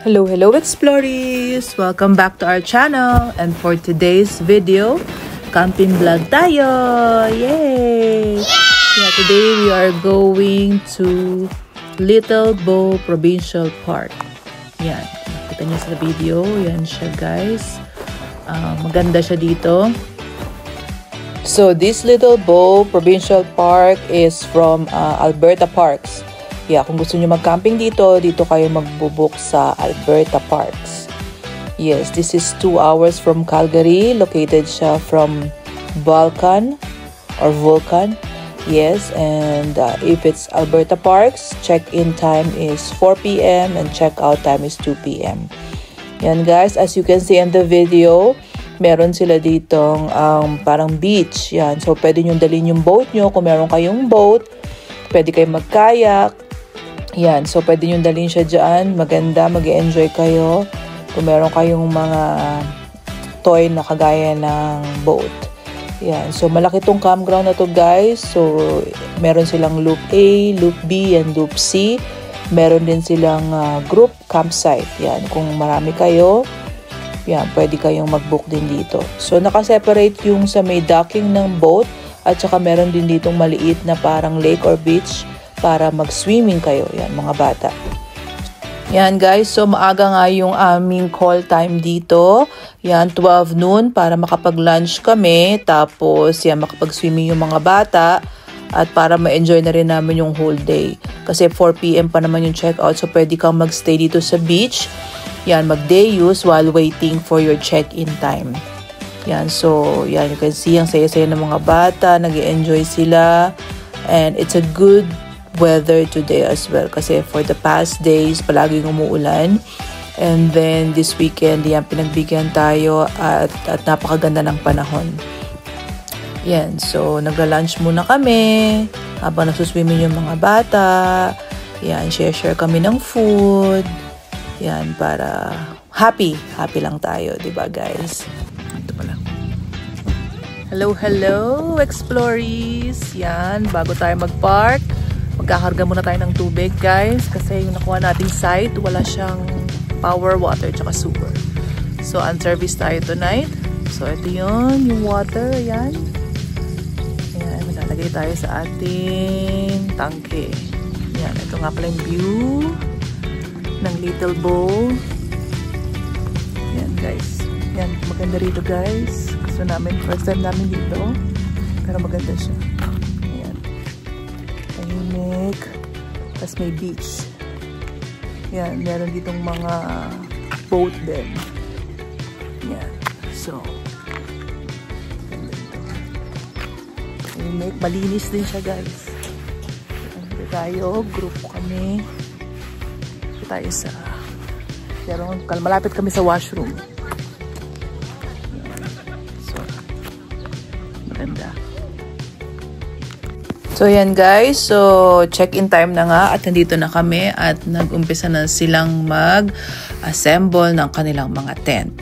Hello Explorers! Welcome back to our channel, and for today's video, camping vlog tayo! Yay! Yeah, today we are going to Little Bow Provincial Park. Yan, nakita niyo sa video, yan siya guys. Maganda siya dito. So this Little Bow Provincial Park is from Alberta Parks. Yeah, kung gusto nyo mag-camping dito kayo magbubuk sa Alberta Parks. Yes, this is 2 hours from Calgary. Located siya from Vulcan. Yes, and if it's Alberta Parks, check-in time is 4 p.m. and check-out time is 2 p.m. Yan guys, as you can see in the video, meron sila ditong parang beach. Yan, so pwede nyo dalhin yung boat nyo kung meron kayong boat. Pwede kayong mag-kayak. Yan, so pwede nyo dalhin siya dyan. Maganda, mag-enjoy kayo. Kung meron kayong mga toy na kagaya ng boat. Yan, so malaki tong campground na to guys. So meron silang Loop A, Loop B, and Loop C. Meron din silang group campsite. Yan, kung marami kayo, yan, pwede kayong mag-book din dito. So nakaseparate yung sa may docking ng boat. At saka meron din ditong maliit na parang lake or beach para mag-swimming kayo. Yan, mga bata. Yan guys, so maaga nga yung aming call time dito. Yan, 12 noon para makapag-lunch kami. Tapos, yan, makapag-swimming yung mga bata. At para ma-enjoy na rin namin yung whole day. Kasi 4 p.m. pa naman yung check-out. So, pwede kang mag-stay dito sa beach. Yan, mag-day use while waiting for your check-in time. Yan, so, yan, you can see, ang saya-saya ng mga bata. Nag-enjoy sila. And it's a good weather today as well kasi for the past days palaging umuulan, and then this weekend yan pinagbigyan tayo at napakaganda ng panahon. Yan, so nagla-lunch muna kami habang nagsuswimming yung mga bata. Yan, share kami ng food. Yan, para happy lang tayo, diba guys? Ito pala. Hello Explorers! Yan, bago tayo mag-park, magkakarga muna tayo ng tubig guys kasi yung nakuha nating site wala siyang power, water, tsaka sewer. So unservice tayo tonight. So ito yun, yung water, ayan. Ayan, malalagay tayo sa ating tangke. Ayan, ito nga pala yung view ng Little Bow. Ayan guys. Ayan, maganda rito guys. Gusto namin, first time namin dito. Pero maganda siya. Tapos may beach. Yan, meron ditong mga boat din. Yan. So, malinis din siya guys. Dito tayo, group kami. Dito tayo sa, pero malapit kami sa washroom. Yan. So, maganda. So yan guys, so check-in time na nga at nandito na kami at nag-umpisa na silang mag-assemble ng kanilang mga tent.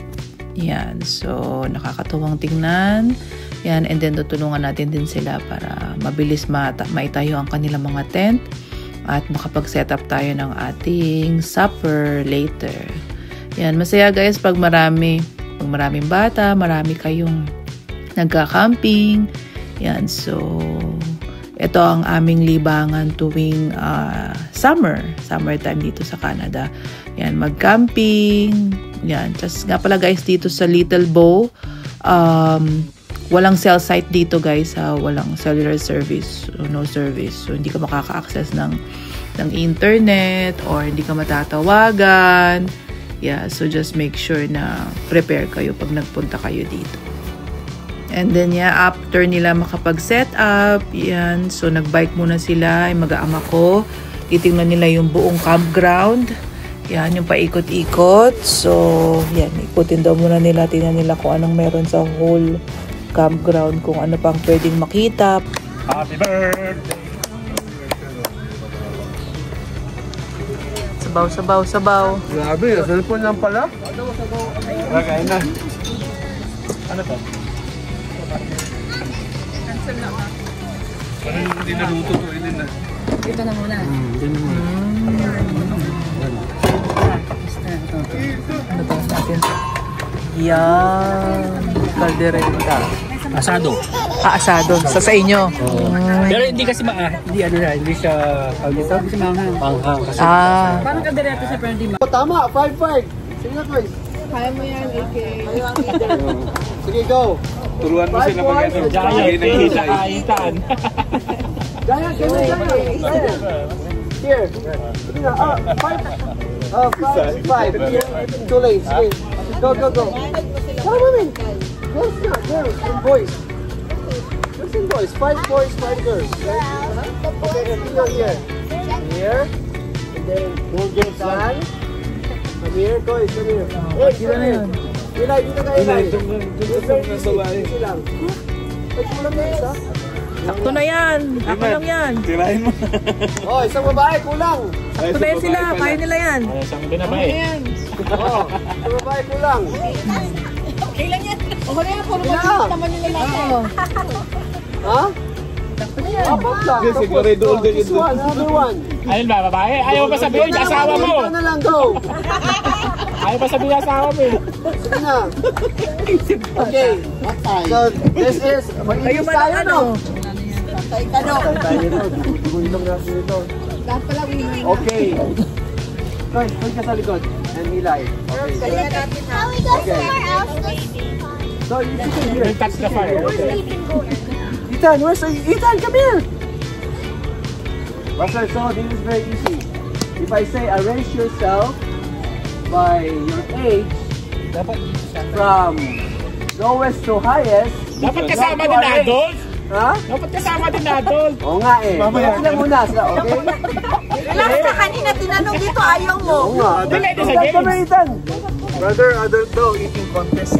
Yan, so nakakatuwang tingnan. Yan, and then tutulungan natin din sila para mabilis maitayo ang kanilang mga tent at makapag-set up tayo ng ating supper later. Yan, masaya guys pag maraming bata, marami kayong nagka-camping. Yan, so ito ang aming libangan tuwing summertime dito sa Canada. Yan, mag-camping. Yan, just nga pala guys dito sa Little Bow, walang cell site dito guys, walang cellular service, no service. So hindi ka makaka-access ng internet or hindi ka matatawagan. Yeah, so just make sure na prepare kayo pag nagpunta kayo dito. And then yeah, after nila makapag-set up, yan, so nagbike muna sila, yung mag-aama ko. Titingnan nila yung buong campground. Yan, yung paikot-ikot. So, yan, ikutin daw muna nila, tingnan nila kung anong meron sa whole campground, kung ano pang pwedeng makita. Happy birthday! Sabaw. Grabe, cellphone lang pala. Kakain na. Ano to? Cancel na ba? Parang hindi naluto to, hindi na. Dito na muna. Dito na muna. Ano to natin? Yan. Caldereta. Asado. Asado. Sa inyo. Pero hindi kasi hindi siya panghang kasi. Parang kaldereta siya pero hindi Tama, 5-5. Sige na, guys. Kaya mo yan, AK. Sige, go. Turuan mo sila mag-ano. Giant fish sa kaitan. Giant, Here. Sige na, 5. Too late. Sige. Go. Come on, man. Girls na, girls and boys. Girls and boys. 5 boys, 5 girls. Okay, and here. Here. And then, son. Come here, guys. Come here. Hey, come here. Ilay, dito ka, Ilay. Easy lang. Ay, kulang na isa. Sakto na yan. Ako lang yan. Tirahin mo. Oh, isang babae, kulang. Sakto na yan sila. Kaya nila yan. Isang binabae. Oh, isang babae, kulang. Okay lang yan. Okay lang yan, puro mag-ibig naman yung lalaki. Ha? Apat lang. This one, another one. Ayun ba, babae? Ayaw pa sabihin, asawa mo. Ito na lang, go. Ayaw pa sabihin, asawa mo. Sige na. Okay. So, this is, mag-ibig tayo, no? Tayo ka, no? Gulong natin ito. Lahat pala winner. Okay. Guys, huwag ka sa likod. And Eli. Okay. Kaya natin ha. Okay. So, you sit here. Touch the fire. Ethan, Ethan, come here. Master, so this is very easy. If I say arrange yourself by your age from lowest to highest. Dapat kasama din na adult. Ha? Dapat kasama din na adult. Oo nga eh. Sila muna sila, okay? Kailangan sa kanina tinanong dito, ayaw mo. Oo nga. Ethan, Ethan. Brother, adult daw, eating contest.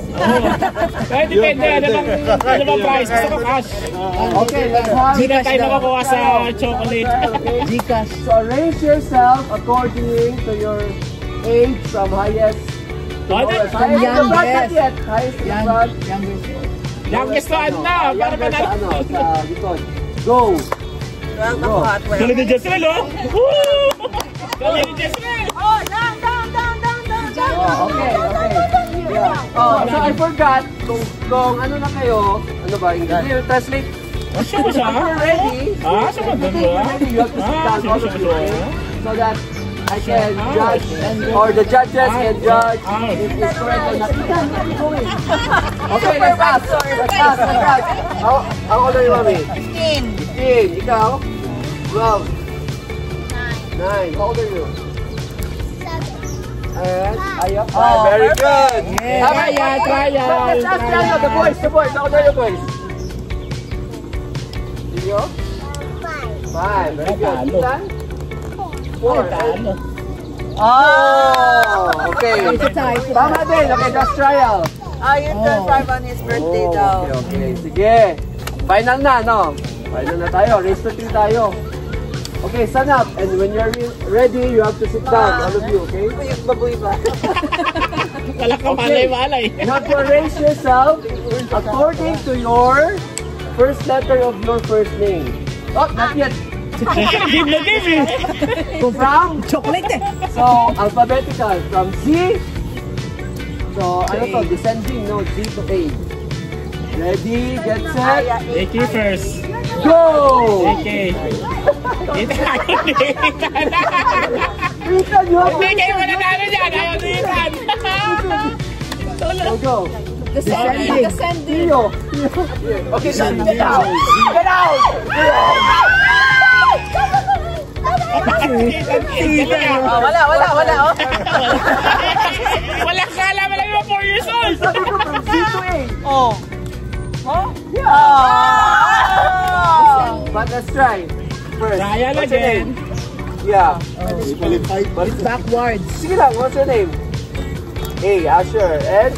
Kaya depende, ano bang price? Gusto ko cash. Okay, let's have Hindi na tayo makakuha sa chocolate. Gcash. So arrange yourself according to your age from highest to lowest. Highest to the front, not yet. Highest to the front. Youngest na ano na, para Younger sa panalo. sa likod. Go! Go! Galing ni Jezreel, oh! Woo! Galing ni Jezreel! Oh, down. Oh, okay. Yeah. Oh, so I forgot kung ano na kayo, ano ba, English, translate. Siya ba siya? If you're ready, Siya ba doon ba? you have to sit down all of you, okay? So that I can judge, Ouch. or the judges can judge if it's correct or not. Okay, let's ask. How old are you, Mami? 15. Ikaw? 12. 9. How old are you? 7. And Ayop? Oh, very good. Trial. Let's ask the boys. How old are you, boys? You? 5. Very good. Ethan? 4. Oh, okay. Tama din. Okay, just trial. Yun turn 5 on his birthday daw. Okay. Sige. Final na, no? Final na tayo. Race to 3 tayo. Okay, stand up. And when you're ready, you have to sit down. All of you, okay? Baboy ba? Wala kang malay-malay. You have to arrange yourself according to your first letter of your first name. Oh, not yet. Game na game eh. From Chocolate eh. So, alphabetical. From Z. So, ano to? Descending, no? Z to A. Ready, get set, AK first. go! AK. Ethan, you have to Hindi kayo mananalo dyan. Ayaw ni Ethan. go. Descending. Theo. Okay, get out! Get out! Wala. Oh. Wala ka alam. Wala yung 4 years old. Sabi ko from Z to A. Oh. Yeah. But let's try. First. Trial What's your again. name? Yeah. Backwards. Sige lang, what's your name? A, Asher. And?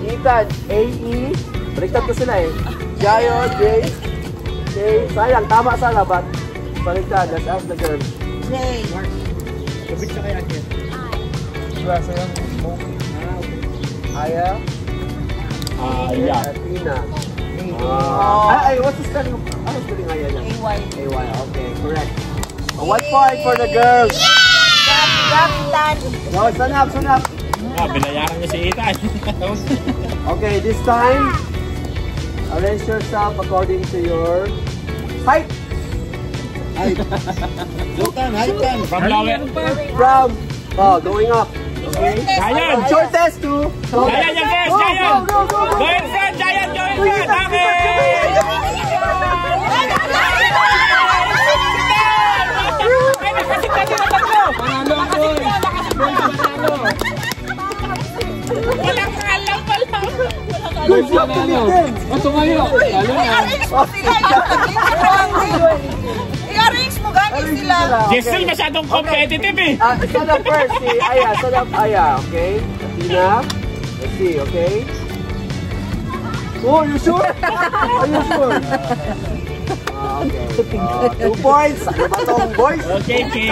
Ethan. A-E. Baliktad ko sila eh. Jayo, J. J. Sayang, tama sana, but baliktad. Let's ask the girl. J. Sabit siya kaya again. Aya. Yeah. Athena. What's the spelling? Ano spelling Aya niya? A-Y. A-Y. Okay, correct. 1 point for the girls. Go, stand up, stand up. Binayaran niya si Ethan. Okay, this time, arrange yourself according to your height. From lower. From, going up. Okay. Giant. Shortest to. Giant yung guys, Giant. Go in front, Giant, go in front. Walang kalang pala. Good job to Ethan. I-arrange mo ganyan sila. Jesel masyadong competitive eh. Stand up first, si Aya. Stand up, Aya. Okay. Athena. Let's see, okay. Oh, you sure? Are you sure? Okay. 2 points. Ano ba itong boys? Okay, kid.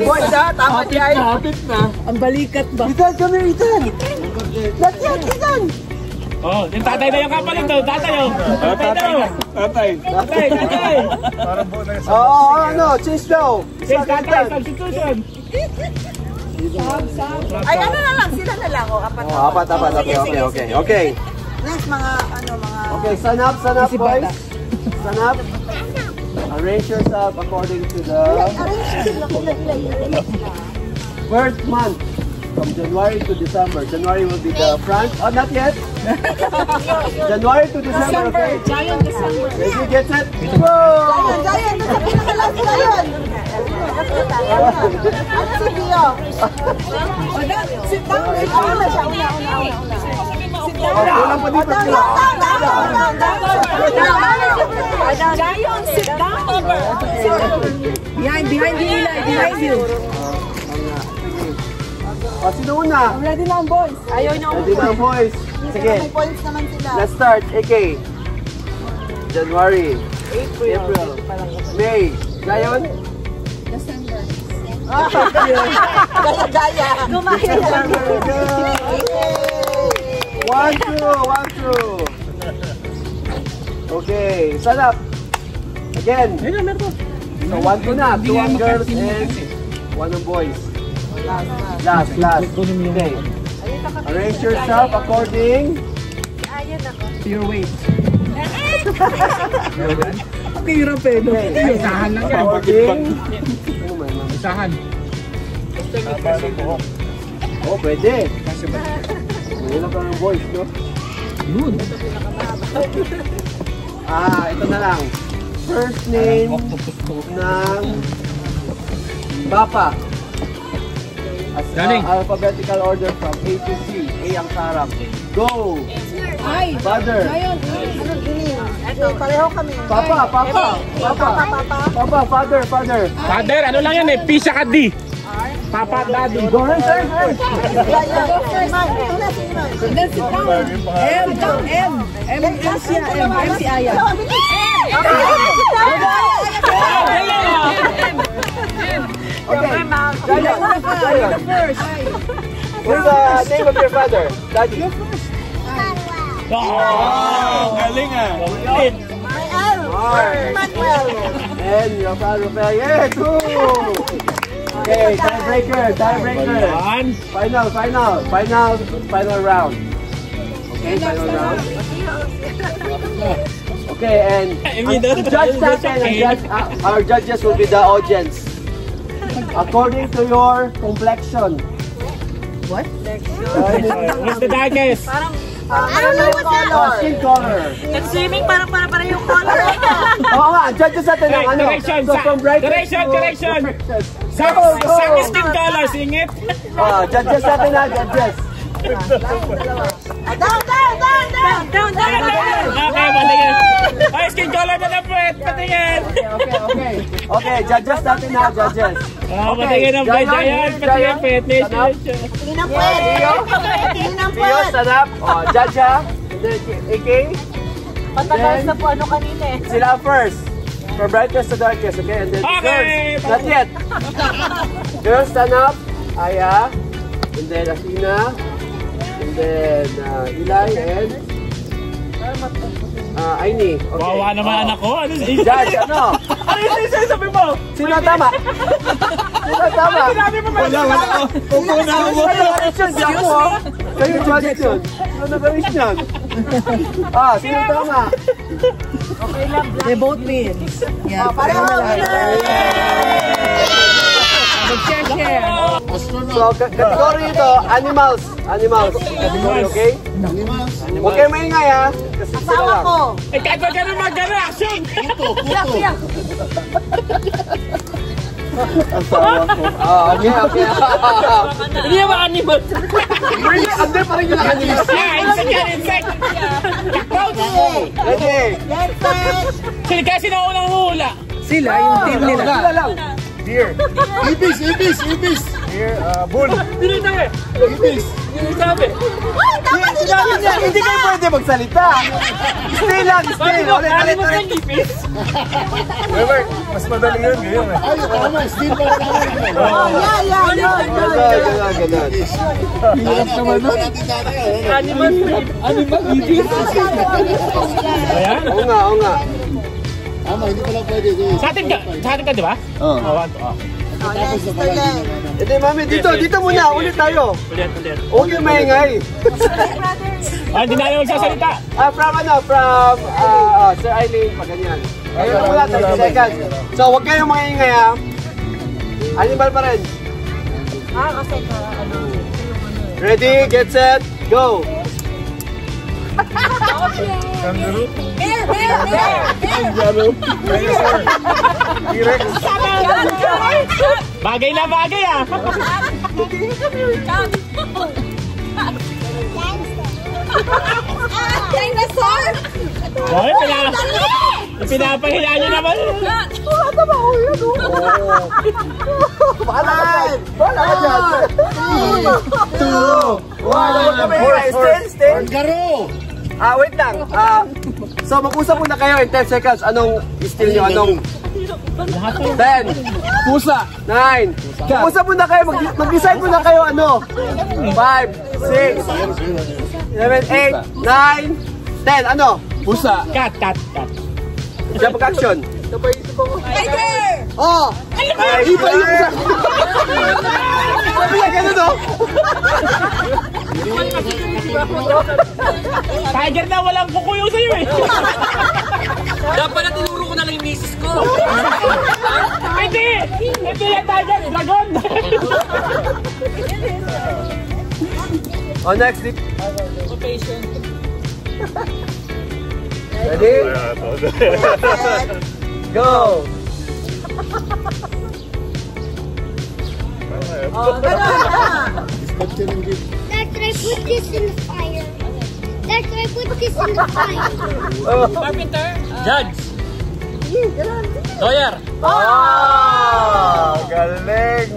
Boys, Tama dyan. Ang balikat ba? Ethan, come here, Ethan. Not yet, Ethan. Oh, yung tatay na yung kapalit daw. Tatay oh. Tatay daw. Tatay. No, change now. Say tatay, substitution. Ay, ano na lang, sila na lang. Apat. Apat. Okay. Next, mga. Okay, stand up, boys. Stand up. Arrange yourself according to the first month. From January to December. January will be the front. Oh, not yet. January to December, okay? Giant December. Ready, get set, go! Giant, Giant. Ano si Dio? Sit down. Una siya, una. Sit down. Wala pa dito sila. Giant, sit down. Behind you. Sino una? Ready na ang boys. Ayaw niyo. Ready na, boys. Sige. May points naman sila. Let's start. AK. January. April. May. Gayon? Gaya. Gumaya. 1, 2. Okay. Stand up. Again. So 1, 2 na. 2 ang girls and 1 ang boys. Last. Okay. Arrange yourself according To your weight. Ang hirap eh. No? Isahan lang yan. according. Isahan. Oh, pwede. Mahirap lang ang boys, no? Yun. Ito na lang. First name ng Papa. Alphabetical order from A to C. A ang sarap. Go! Ay! Father. Ngayon, ano gini? Ito, pareho kami. Papa. Father. Father, ano lang yan eh. P siya ka D. Papa, daddy. Go ahead, sir. And then sit down. M si Aya. Okay. Giant. What's the name of your father? Daddy. Oh, galing ah. Manuel. And your father, yeah, 2. Okay, tiebreaker. One. Final round. Okay, final round. Okay, and judge natin, our judges will be the audience. According to your complexion. What? What's the darkest? Ano na yung color? Skin color. Nag-swimming parang yung color. Oo nga, judges natin ng ano. Correction. So from brightest Correction. to... Sang skin color, singit. Judges natin na, judges. Down. Okay, patingin. Ay, skin color na lang, Fred. Patingin. Okay, judges natin na, judges. Patingin ng Fred. Ayan, patingin, Fred. Tingin ang puwet. Rio, stand up. Judge ha. AK. Patagal na po ano kanina eh. Sila first. From brightest to darkest, okay? And then Okay. girls, not yet. Girls, stand up. Aya. And then Athena. And then Eli and Aini. Okay. Wawa naman anak ko. Ano Judge, ano? Ano yung sabi mo? Sino ang tama? Sino ang tama? Wala. Pupuna mo. Di ako, ha? Kayo judge yun. Sino nag-aris yan? Sino ang tama? They both wins. Yeah, pareho na lang. Mag-share. So, category ito, animals. Animals. Category, okay? Animals. Huwag kayo maingay, ha? Kasi sila lang. Eh, kahit wag ka na mag-reaction. Okay. Hindi naman animal. Ande pa rin yung animals. Insect yan, insect. Ready? Sila kasi naunang hula. Sila, yung team nila. Sila lang. Deer. Ibis. Deer, bull. Hindi na eh. Ibis. Hindi sabi. Hindi kayo pwede magsalita. Stay lang, stay. Ulit. Weber, mas madali yun ngayon eh. Ay, tama. Still pa Ganun. Hirap naman nun. Animal ibis. Ayan. Oo nga. Tama, hindi pala pwede. Sa atin ka, di ba? Oo. Hindi, mami, dito muna. Ulit tayo. Ulit. Huwag yung maingay. Hindi na yung magsasalita. From Sir Eileen, pag ganyan. Kayo na mula, 30 seconds. So, huwag kayong maingay, ha? Animal pa rin. Kasi Ready, get set, go! Kangaroo. T-Rex. Bagay na bagay ah. Dinosaur! Ay, pinapahiya niyo naman. Bahala ka dyan. 3, 2, 1. Stay. Kangaroo. Wait lang. So, mag-usap muna kayo in 10 seconds. Anong still nyo? Anong 10, pusa, 9. Mag-usap muna kayo. Mag-decide muna kayo ano. 5, 6, 7, 8, 9, 10. Ano? Pusa. Cut. Siya mag-action. Tiger! Iba yung pusa. Sabi na gano'n, no? Tiger na walang kukuyo sa'yo eh. Dapat na tinuro ko na lang yung misis ko. Hindi yan tiger, dragon. Next. Ready? Go! Dispatch ka ng gift. Dad, can I put this in the fire? Dad, can I put this in the fire? Carpenter? Judge? Lawyer? Galing!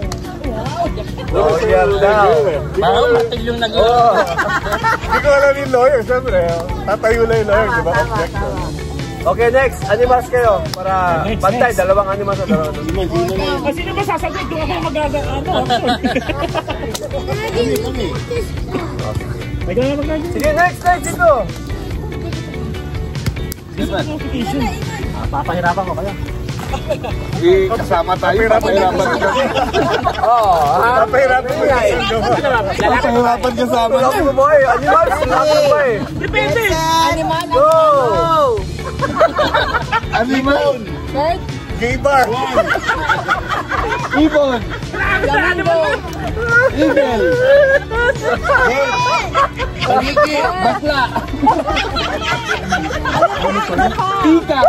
Lawyer daw. Parang martil yung nag- Hindi ko alam yung lawyer, siyempre. Tatayo na yung lawyer, di ba? Objection. Okay, next. Animals kayo. Para Next, bantay. next. Dalawang animals na dalawang. Sino na yun? Sino ba sasagot? Doon ako mag-ano. Kami. May gano'n mag-ano. Sige, next dito. Papahirapan ko kaya. Kasama tayo. Papahirapan ka. Papahirapan mo yan. Papahirapan kasama. Love mo boy. Animals. Love mo boy. Depende. Go! Animal. Gay bar. Ibon. Eagle. Paligi. Bakla. Tika.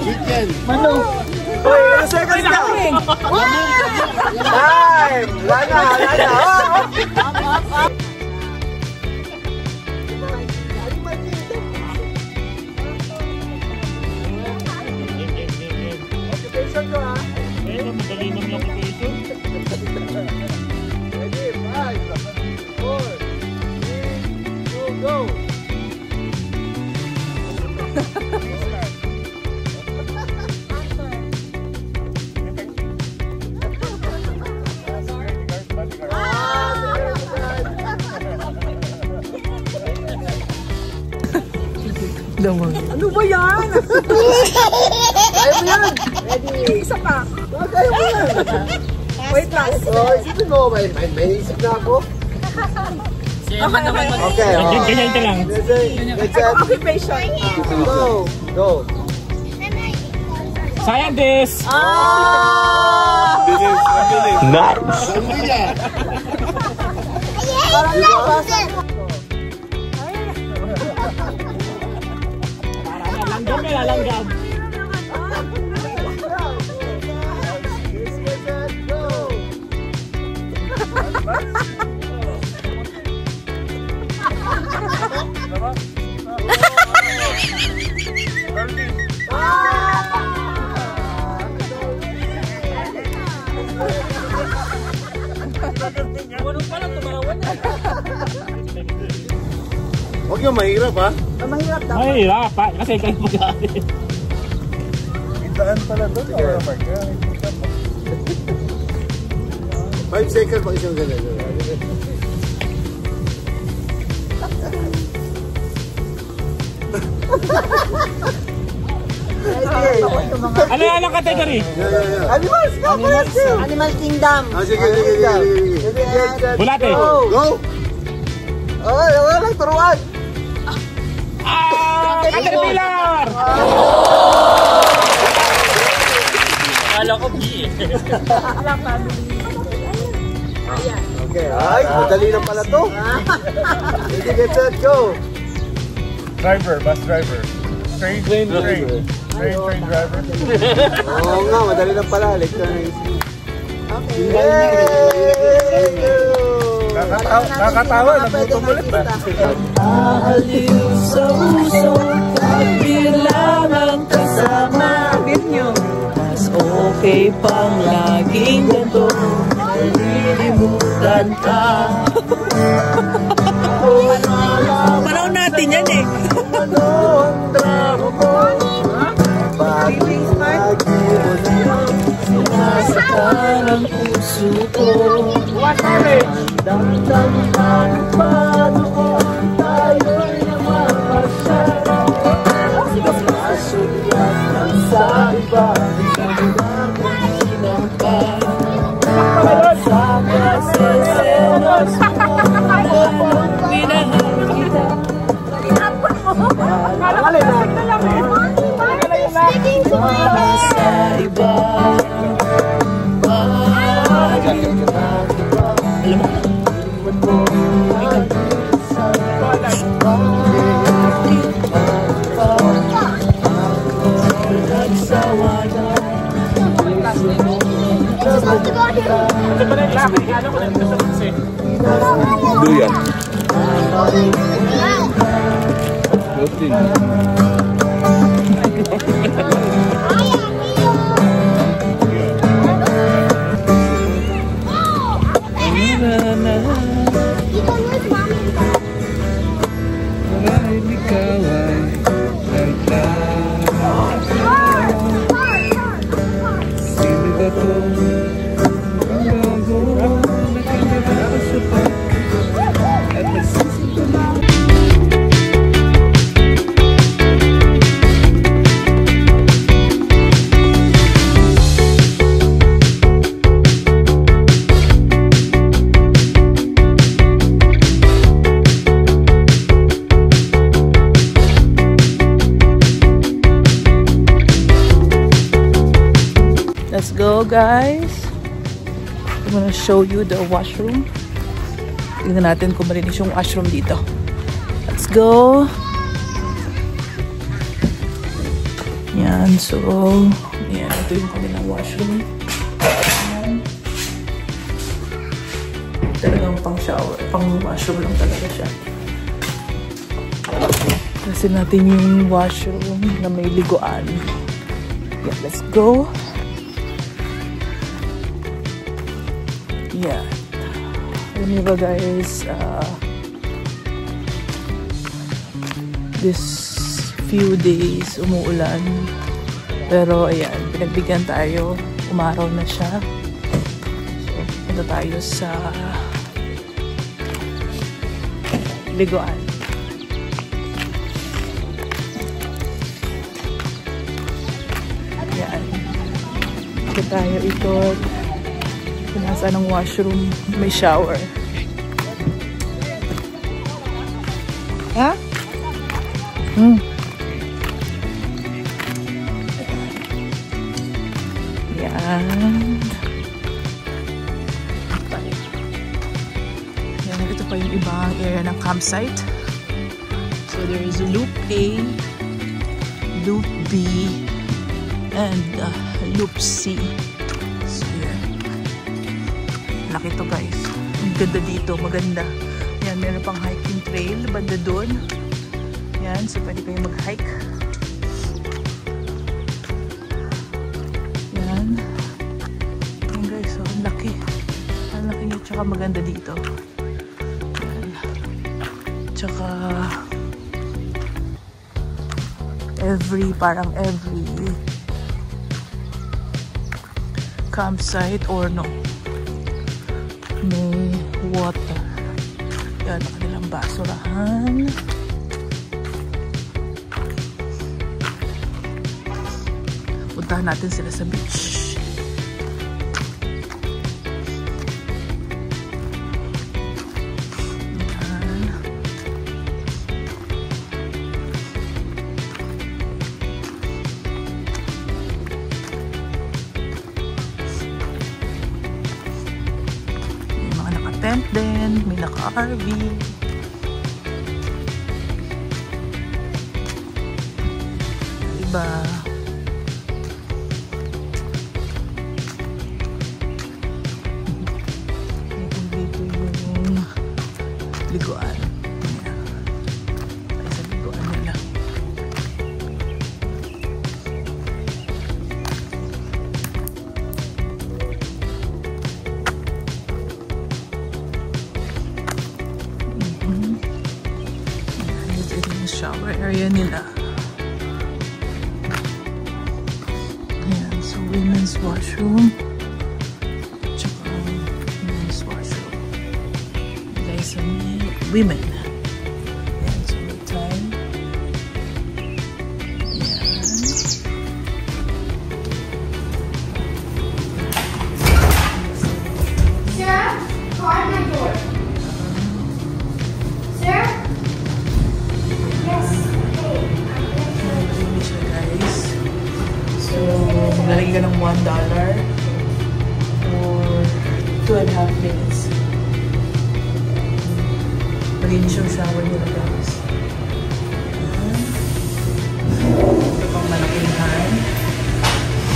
Chicken. Manok. Uy, ilang seconds na? Time! Lana. Occupation ko, ha? Madali naman yung occupation. Ready? 5, 4, 3, 2, go! Ano ba yan? Kaya mo yan! Ready? Isa pa. Kaya mo yan! Wait lang. Isipin mo, may isip na ako. Okay, Ganyan ka lang. let's set. Occupation. Go! Scientist! Nice! Langgam yan, langgam. Huwag yung mahirap ha. Mahirap daw. Mahirap pa, kasi kayo mag-aalit. Daan pala doon. Sige. 5 seconds pag isang ganyan. Ano yan ang category? Animals! Animal Kingdom. Sige. Bulate. Go! Wala lang, turuan! Caterpillar! Akala ko B eh. Okay, ay, madali lang pala to. Ready, get set, go! Driver, bus driver. Train driver. Oo nga, madali lang pala. Electronic. Okay. Yay! Nakakatawa, nagutom ulit ba? Aliw sa puso, bilangan kasama. Mas okay pang laging ganito, nalilimutan ka. Panahon natin yan eh. Sinasaktan ang puso ko. Damdaman paano ko tayo'y namamasyal. Masulat lang sa iba, kailangan sinampan. Sa kaseselos mo, minahal kita. Sa iba, Duyan. Let's go, guys. I'm gonna show you the washroom. Tingnan natin kung malinis yung washroom dito. Let's go. Yan, so yan, ito yung kanilang washroom. Yan. Talagang pang shower, pang washroom lang talaga siya. Kasi natin yung washroom na may liguan. Yeah, let's go. Yeah. Alam ba guys, this few days umuulan. Pero ayan, pinagbigyan tayo. Umaraw na siya. So, punta tayo sa liguan. Ikot tayo, ikot. Nasaan ang washroom? May shower. Ha? Yan. Yan, ito pa yung ibang area ng campsite. So there is Loop A, Loop B, and Loop C. So yan. Laki to guys. Ang ganda dito, maganda. Yan, meron pang hiking trail banda doon. Yan, so pwede kayo mag-hike. Yan. Yan guys, so ang laki. Ang laki niya, tsaka maganda dito. Yan. Tsaka parang every campsite or no, may water. Yan, ang kanilang basurahan. Puntahan natin sila sa beach. Yan. May mga naka-tent din, may naka-RV. Diba? Liguan. Ay, sa liguan nila. Ito yung shower area nila. Ayan, so women's washroom. Tsaka men's washroom. Guys, women. Yan, so may time. Yan. Sir, card my door. Sir? Yes. Nag-ring siya guys. So, lalagay ka ng $1 for 2.5 minutes. Malinis yung shower nila guys. Ito pang malaking hand.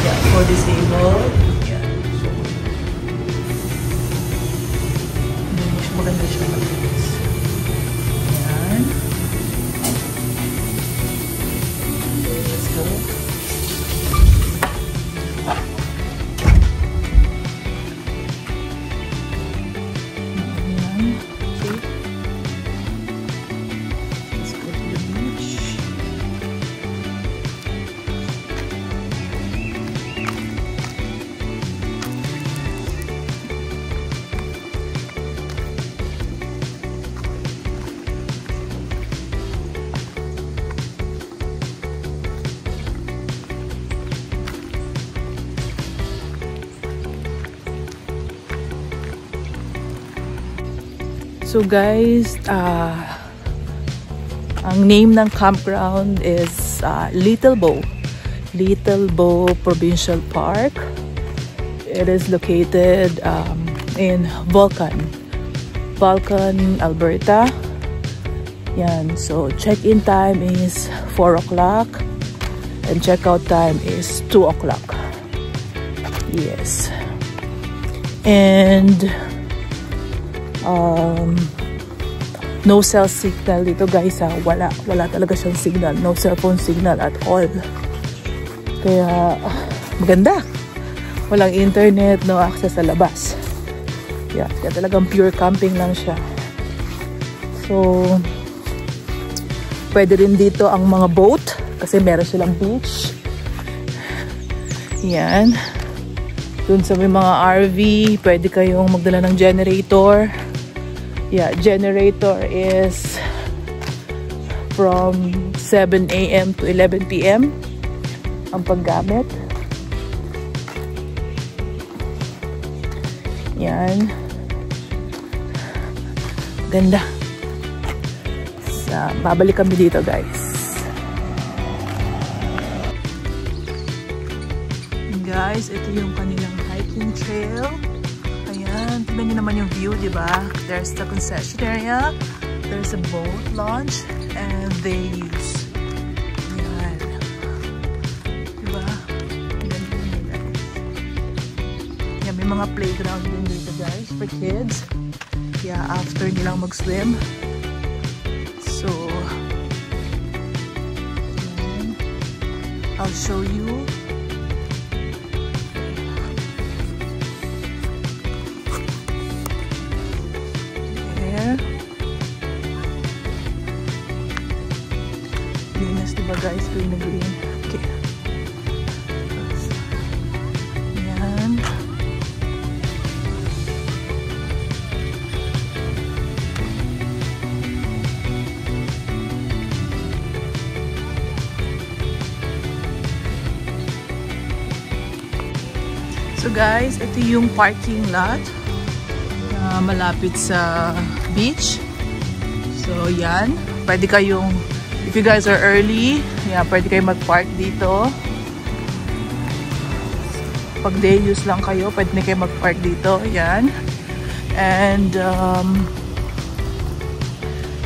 Yeah, for disabled. Yeah. So, maganda siya malinis. Yan. Let's go. So guys, ang name ng campground is Little Bow Provincial Park. It is located in Vulcan, Alberta. Yan, so check-in time is 4 o'clock and check-out time is 2 o'clock. Yes. And no cell signal dito guys ha. Wala talaga siyang signal. No cellphone signal at all. Kaya maganda. Walang internet, no access sa labas. Yeah, kaya talagang pure camping lang siya. So pwede rin dito ang mga boat kasi meron silang beach. Yan. Dun sa may mga RV, pwede kayong magdala ng generator. Yeah, generator is from 7 AM to 11 PM ang paggamit. Yan. Ganda. Babalik kami dito, guys. Guys, ito yung kanilang hiking trail. Ayan, tignan nyo naman yung view, di ba? There's the concession area, there's a boat launch, and venues. Ayan. Di ba? Ganda nyo, guys. Ayan, may mga playground din dito, guys, for kids. Yeah, after nilang mag-swim. So, ayan. I'll show you. Linas, diba guys? Green na green. Okay. Yan. So guys, ito yung parking lot na malapit sa beach. So yan, pwede kayong, if you guys are early, yeah, pwede kayong mag-park dito. Pag day use lang kayo, pwede na kayo mag-park dito. Yan. And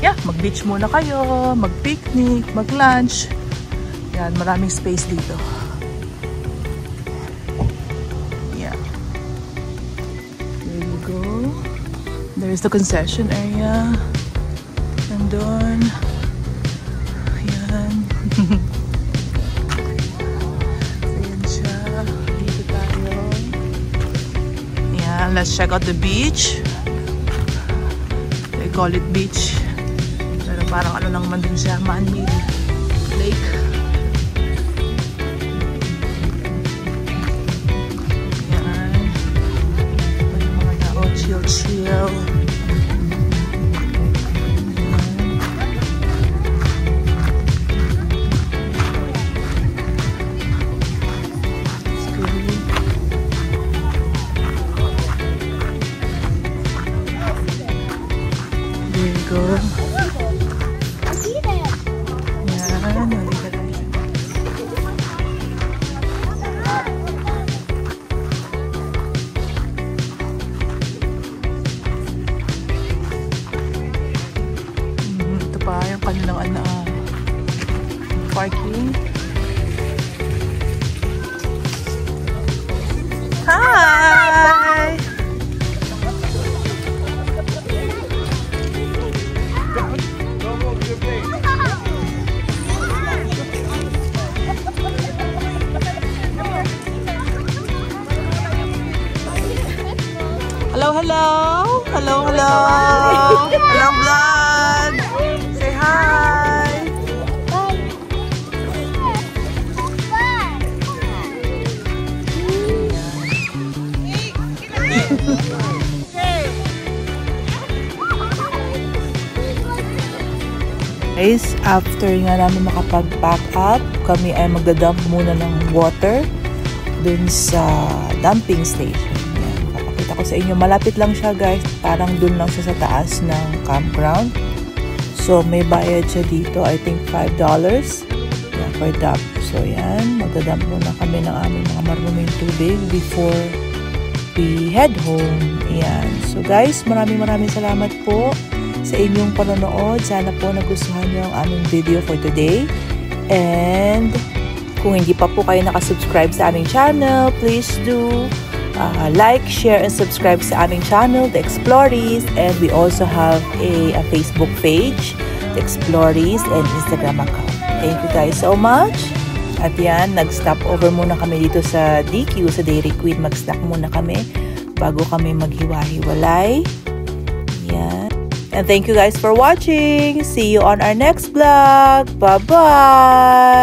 yeah, mag-beach muna kayo, mag-picnic, mag-lunch. Yan, maraming space dito. Yeah. There you go. There's the concession area. Nandun. Ayan. Ayan siya. Dito tayo. Ayan, let's check out the beach. They call it beach. Pero parang ano lang man din siya, man-made lake. Ayan. May mga tao, chill. Go. Yan, halika tayo. Ito pa yung kanilang parking. Hi! Hello, hello! Hello, hello! Hello, vlog! Say hi! Guys, after nga namin makapag-pack up, kami ay magdadump muna ng water dun sa dumping station. Ko sa inyo, malapit lang siya guys, parang dun lang siya sa taas ng campground. So may bayad siya dito, I think $5 per dump. So yan, magdadump muna kami ng aming mga maruming tubig before we head home. Yan. So guys, maraming salamat po sa inyong panonood. Sana po nagustuhan nyo ang aming video for today. And kung hindi pa po kayo nakasubscribe sa aming channel, please do like, share, and subscribe sa aming channel, The Explories. And we also have a Facebook page, The Explories, and Instagram account. Thank you guys so much. At yan, nag-stop over muna kami dito sa DQ, sa Dairy Queen. Mag-snack muna kami bago kami maghiwa-hiwalay. Yan. And thank you guys for watching. See you on our next vlog. Bye-bye!